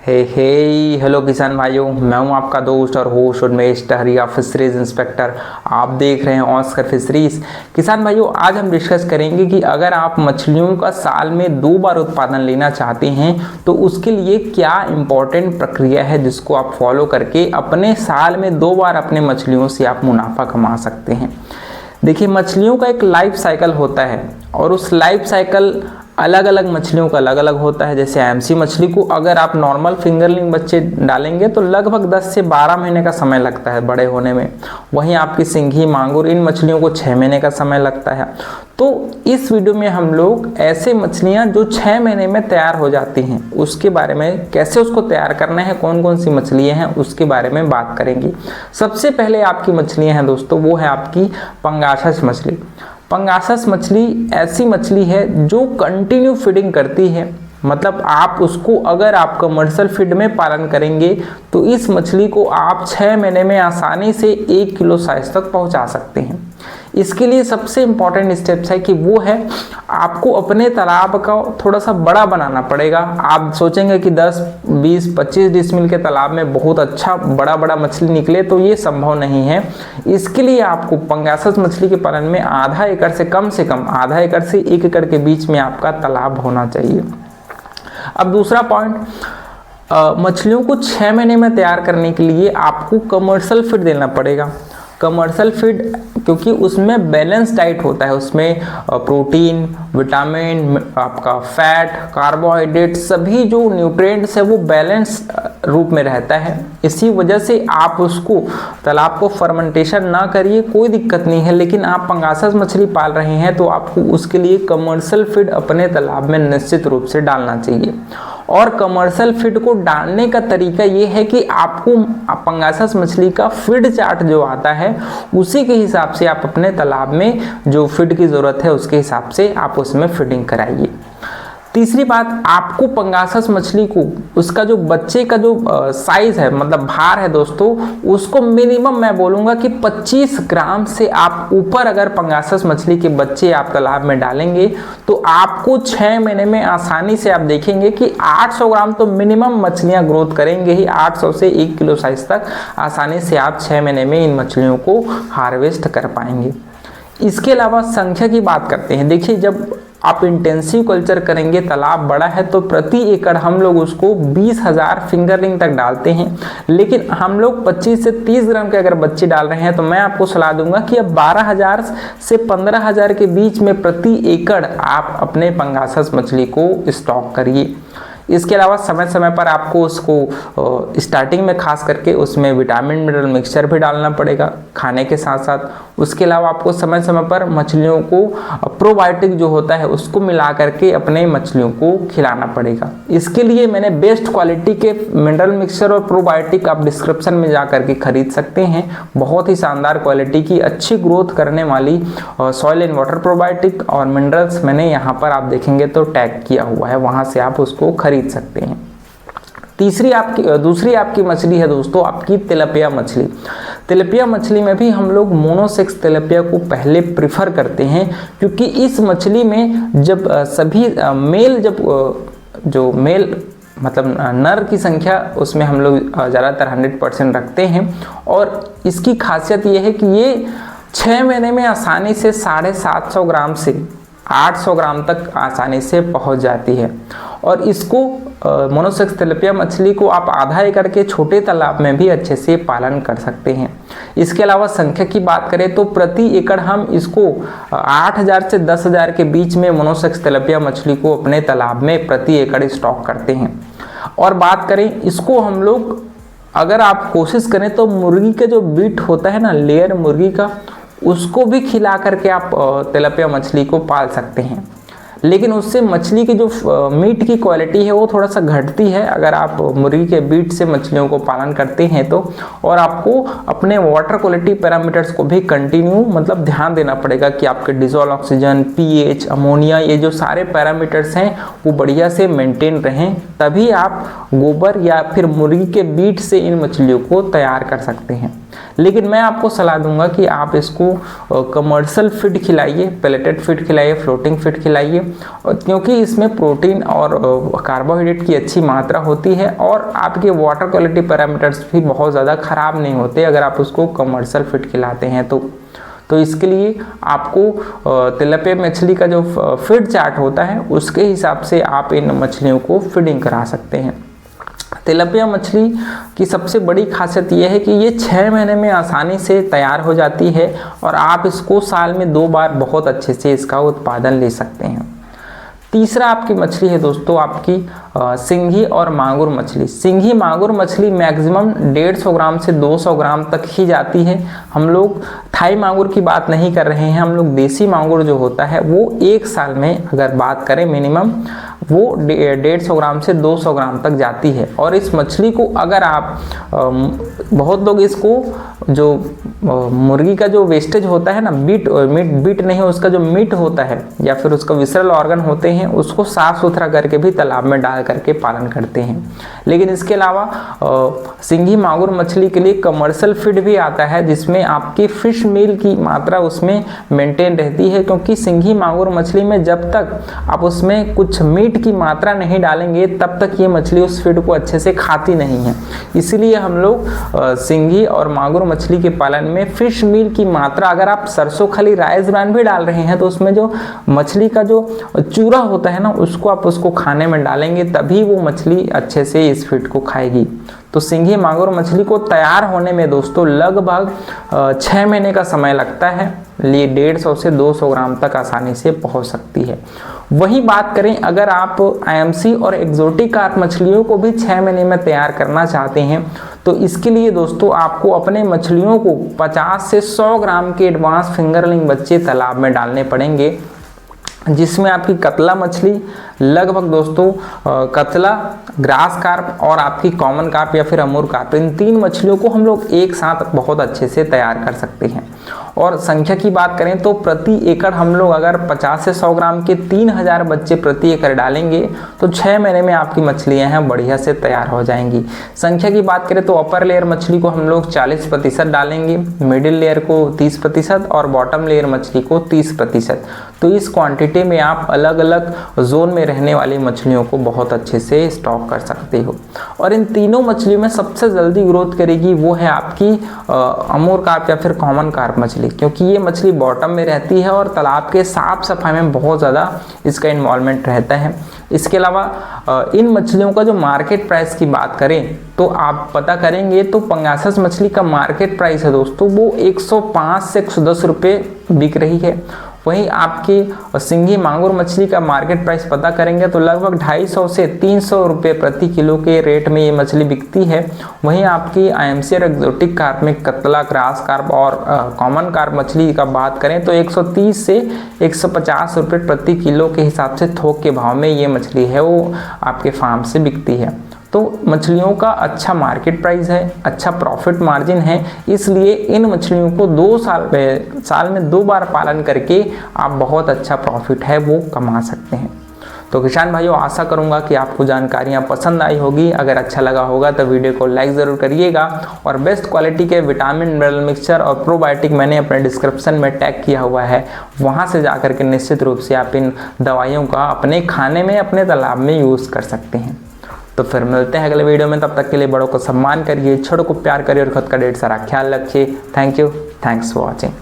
Hello किसान भाइयों, मैं हूं आपका दोस्त और होस्ट उन्मेष टहरिया, फिशरीज इंस्पेक्टर। आप देख रहे हैं ऑस्कर फिशरीज। किसान भाइयों, आज हम डिस्कस करेंगे कि अगर आप मछलियों का साल में 2 बार उत्पादन लेना चाहते हैं तो उसके लिए क्या इंपॉर्टेंट प्रक्रिया है जिसको आप फॉलो करके अपने साल में 2 बार अपने मछलियों से आप मुनाफा कमा सकते हैं। देखिए, मछलियों का एक लाइफ साइकिल होता है और उस लाइफ साइकिल अलग अलग मछलियों का अलग अलग होता है। जैसे एमसी मछली को अगर आप नॉर्मल फिंगरलिंग बच्चे डालेंगे तो लगभग 10 से 12 महीने का समय लगता है बड़े होने में। वहीं आपकी सिंघी, मांगुर, इन मछलियों को 6 महीने का समय लगता है। तो इस वीडियो में हम लोग ऐसे मछलियां जो 6 महीने में तैयार हो जाती हैं उसके बारे में, कैसे उसको तैयार करना है, कौन कौन सी मछलियाँ हैं उसके बारे में बात करेंगे। सबसे पहले आपकी मछलियाँ हैं दोस्तों, वो है आपकी पंगासस मछली। पंगासस मछली ऐसी मछली है जो कंटिन्यू फीडिंग करती है। मतलब आप उसको अगर आप कमर्शियल फीड में पालन करेंगे तो इस मछली को आप 6 महीने में आसानी से 1 किलो साइज तक पहुंचा सकते हैं। इसके लिए सबसे इम्पॉर्टेंट स्टेप्स है कि वो है आपको अपने तालाब का थोड़ा सा बड़ा बनाना पड़ेगा। आप सोचेंगे कि 10, 20, 25 डिसमिल के तालाब में बहुत अच्छा बड़ा मछली निकले, तो ये संभव नहीं है। इसके लिए आपको पंगासस मछली के पालन में आधा एकड़ से कम आधा एकड़ से 1 एकड़ के बीच में आपका तालाब होना चाहिए। अब दूसरा पॉइंट, मछलियों को 6 महीने में तैयार करने के लिए आपको कमर्शियल फीड देना पड़ेगा। कमर्शियल फीड क्योंकि उसमें बैलेंस डाइट होता है, उसमें प्रोटीन, विटामिन, आपका फैट, कार्बोहाइड्रेट, सभी जो न्यूट्रिएंट्स है वो बैलेंस रूप में रहता है। इसी वजह से आप उसको तालाब को फर्मेंटेशन ना करिए, कोई दिक्कत नहीं है, लेकिन आप पंगासस मछली पाल रहे हैं तो आपको उसके लिए कमर्शियल फीड अपने तालाब में निश्चित रूप से डालना चाहिए। और कमर्शियल फीड को डालने का तरीका ये है कि आपको पंगासस मछली का फीड चार्ट जो आता है उसी के हिसाब से आप अपने तालाब में जो फीड की ज़रूरत है उसके हिसाब से आप उसमें फीडिंग कराइए। तीसरी बात, आपको पंगासस मछली को उसका जो बच्चे का जो साइज है, मतलब भार है दोस्तों, उसको मिनिमम मैं बोलूँगा कि 25 ग्राम से आप ऊपर अगर पंगासस मछली के बच्चे आप तालाब में डालेंगे तो आपको 6 महीने में आसानी से आप देखेंगे कि 800 ग्राम तो मिनिमम मछलियाँ ग्रोथ करेंगे ही। 800 से 1 किलो साइज तक आसानी से आप 6 महीने में इन मछलियों को हार्वेस्ट कर पाएंगे। इसके अलावा संख्या की बात करते हैं। देखिए, जब आप इंटेंसिव कल्चर करेंगे, तालाब बड़ा है, तो प्रति एकड़ हम लोग उसको 20,000 फिंगरलिंग तक डालते हैं। लेकिन हम लोग 25 से 30 ग्राम के अगर बच्चे डाल रहे हैं तो मैं आपको सलाह दूंगा कि अब 12,000 से 15,000 के बीच में प्रति एकड़ आप अपने पंगासस मछली को स्टॉक करिए। इसके अलावा समय समय पर आपको उसको स्टार्टिंग में खास करके उसमें विटामिन मिनरल मिक्सचर भी डालना पड़ेगा खाने के साथ साथ। उसके अलावा आपको समय समय पर मछलियों को प्रोबायोटिक जो होता है उसको मिला करके अपने मछलियों को खिलाना पड़ेगा। इसके लिए मैंने बेस्ट क्वालिटी के मिनरल मिक्सचर और प्रोबायोटिक आप डिस्क्रिप्शन में जा करके खरीद सकते हैं। बहुत ही शानदार क्वालिटी की अच्छी ग्रोथ करने वाली सॉइल एंड वाटर प्रोबायोटिक और मिनरल्स मैंने यहाँ पर आप देखेंगे तो टैग किया हुआ है, वहाँ से आप उसको खरीद सकते हैं। दूसरी आपकी मछली है दोस्तों आपकी तिलपिया मछली। तिलपिया मछली में भी हम लोग मोनोसेक्स तिलपिया को पहले प्रिफर करते हैं, क्योंकि इस मछली में जब सभी मेल मतलब नर की संख्या उसमें हम लोग ज़्यादातर 100% रखते हैं। और इसकी खासियत ये है कि ये 6 महीने में आसानी से 750 ग्राम से 800 ग्राम तक आसानी से पहुंच जाती है। और इसको मोनोसेक्स तिलपिया मछली को आप आधा एकड़ के छोटे तालाब में भी अच्छे से पालन कर सकते हैं। इसके अलावा संख्या की बात करें तो प्रति एकड़ हम इसको 8,000 से 10,000 के बीच में मोनोसेक्स तिलपिया मछली को अपने तालाब में प्रति एकड़ स्टॉक करते हैं। और बात करें इसको हम लोग अगर आप कोशिश करें तो मुर्गी का जो बीट होता है ना, लेयर मुर्गी का, उसको भी खिला करके आप तिलपिया मछली को पाल सकते हैं। लेकिन उससे मछली की जो मीट की क्वालिटी है वो थोड़ा सा घटती है अगर आप मुर्गी के बीट से मछलियों को पालन करते हैं तो। और आपको अपने वाटर क्वालिटी पैरामीटर्स को भी कंटिन्यू मतलब ध्यान देना पड़ेगा कि आपके डिजोल्व ऑक्सीजन, पीएच, अमोनिया, ये जो सारे पैरामीटर्स हैं वो बढ़िया से मेंटेन रहें, तभी आप गोबर या फिर मुर्गी के बीट से इन मछलियों को तैयार कर सकते हैं। लेकिन मैं आपको सलाह दूंगा कि आप इसको कमर्शियल फीड खिलाइए, पेलेटेड फीड खिलाइए, फ्लोटिंग फीड खिलाइए। क्योंकि इसमें प्रोटीन और कार्बोहाइड्रेट की अच्छी मात्रा होती है और आपके वाटर क्वालिटी पैरामीटर्स भी बहुत ज़्यादा ख़राब नहीं होते अगर आप उसको कमर्शियल फीड खिलाते हैं तो इसके लिए आपको तिलपिया मछली का जो फीड चार्ट होता है उसके हिसाब से आप इन मछलियों को फीडिंग करा सकते हैं। तिलपिया मछली की सबसे बड़ी खासियत यह है कि ये 6 महीने में आसानी से तैयार हो जाती है और आप इसको साल में 2 बार बहुत अच्छे से इसका उत्पादन ले सकते हैं। तीसरा आपकी मछली है दोस्तों आपकी सिंघी और मांगुर मछली। सिंघी मांगुर मछली मैक्सिमम 150 ग्राम से 200 ग्राम तक ही जाती है। हम लोग थाई मांगुर की बात नहीं कर रहे हैं, हम लोग देसी मांगुर जो होता है वो एक साल में अगर बात करें मिनिमम वो 150 ग्राम से 200 ग्राम तक जाती है। और इस मछली को अगर आप बहुत लोग इसको जो मुर्गी का जो वेस्टेज होता है ना, बीट नहीं, उसका जो मीट होता है या फिर उसका विसरल ऑर्गन होते हैं उसको साफ सुथरा करके भी तालाब में डाल करके पालन करते हैं। लेकिन इसके अलावा सिंघी मांगुर मछली के लिए कमर्शियल फीड भी आता है जिसमें आपकी फिश मील की मात्रा उसमें मेंटेन रहती है, क्योंकि सिंघी मांगुर मछली में जब तक आप उसमें कुछ मीट की मात्रा नहीं डालेंगे तब तक ये मछली उस फीड को अच्छे से खाती नहीं है। इसीलिए हम लोग सिंघी और मांगुर मछली के पालन में फिश मील की मात्रा, अगर आप सरसों खली राइस ब्रान भी डाल रहे हैं तो उसमें जो मछली का जो चूरा होता है ना उसको आप उसको खाने में डालेंगे तभी वो मछली अच्छे से इस फीड को खाएगी। तो सिंघी मांगुर मछली को तैयार होने में दोस्तों लगभग 6 महीने का समय लगता है। ये 150 से 200 ग्राम तक आसानी से पहुंच सकती है। वही बात करें अगर आप आईएमसी और एक्सोटिक कार्प मछलियों को भी 6 महीने में तैयार करना चाहते हैं तो इसके लिए दोस्तों आपको अपने मछलियों को 50 से 100 ग्राम के एडवांस फिंगरलिंग बच्चे तालाब में डालने पड़ेंगे, जिसमें आपकी कतला मछली लगभग दोस्तों कतला, ग्रास कार्प और आपकी कॉमन कार्प या फिर अमूर कार्प, इन 3 मछलियों को हम लोग एक साथ बहुत अच्छे से तैयार कर सकते हैं। और संख्या की बात करें तो प्रति एकड़ हम लोग अगर 50 से 100 ग्राम के 3000 बच्चे प्रति एकड़ डालेंगे तो 6 महीने में आपकी मछलियां हैं बढ़िया से तैयार हो जाएंगी। संख्या की बात करें तो अपर लेयर मछली को हम लोग 40% डालेंगे, मिडिल लेयर को 30% और बॉटम लेयर मछली को 30%। तो इस क्वांटिटी में आप अलग अलग जोन में रहने वाली मछलियों को बहुत अच्छे से स्टॉक कर सकते हो। और इन तीनों मछलियों में सबसे जल्दी ग्रोथ करेगी वो है आपकी अमूर कार्प या फिर कॉमन कार्प मछली, क्योंकि ये मछली बॉटम में रहती है और तालाब के साफ सफाई में बहुत ज़्यादा इसका इन्वॉल्वमेंट रहता है। इसके अलावा इन मछलियों का जो मार्केट प्राइस की बात करें तो आप पता करेंगे तो पंगासस मछली का मार्केट प्राइस है दोस्तों वो 105 से 110 रुपये बिक रही है। वहीं आपकी सिंघी मांगुर मछली का मार्केट प्राइस पता करेंगे तो लगभग 250 से 300 रुपये प्रति किलो के रेट में ये मछली बिकती है। वहीं आपकी आईएमसी और एक्सोटिक कार्प में कतला, ग्रास कार्प और कॉमन कार्प मछली का बात करें तो 130 से 150 रुपये प्रति किलो के हिसाब से थोक के भाव में ये मछली है वो आपके फार्म से बिकती है। तो मछलियों का अच्छा मार्केट प्राइस है, अच्छा प्रॉफिट मार्जिन है, इसलिए इन मछलियों को 2 साल में 2 बार पालन करके आप बहुत अच्छा प्रॉफिट है वो कमा सकते हैं। तो किसान भाइयों आशा करूंगा कि आपको जानकारियां पसंद आई होगी। अगर अच्छा लगा होगा तो वीडियो को लाइक ज़रूर करिएगा और बेस्ट क्वालिटी के विटामिन मिनरल मिक्सचर और प्रोबायोटिक मैंने अपने डिस्क्रिप्शन में टैग किया हुआ है, वहां से जाकर के निश्चित रूप से आप इन दवाइयों का अपने खाने में, अपने तालाब में यूज़ कर सकते हैं। तो फिर मिलते हैं अगले वीडियो में, तब तक के लिए बड़ों को सम्मान करिए, छोटों को प्यार करिए और खुद का ढेर सारा ख्याल रखिए। Thank you, thanks for watching.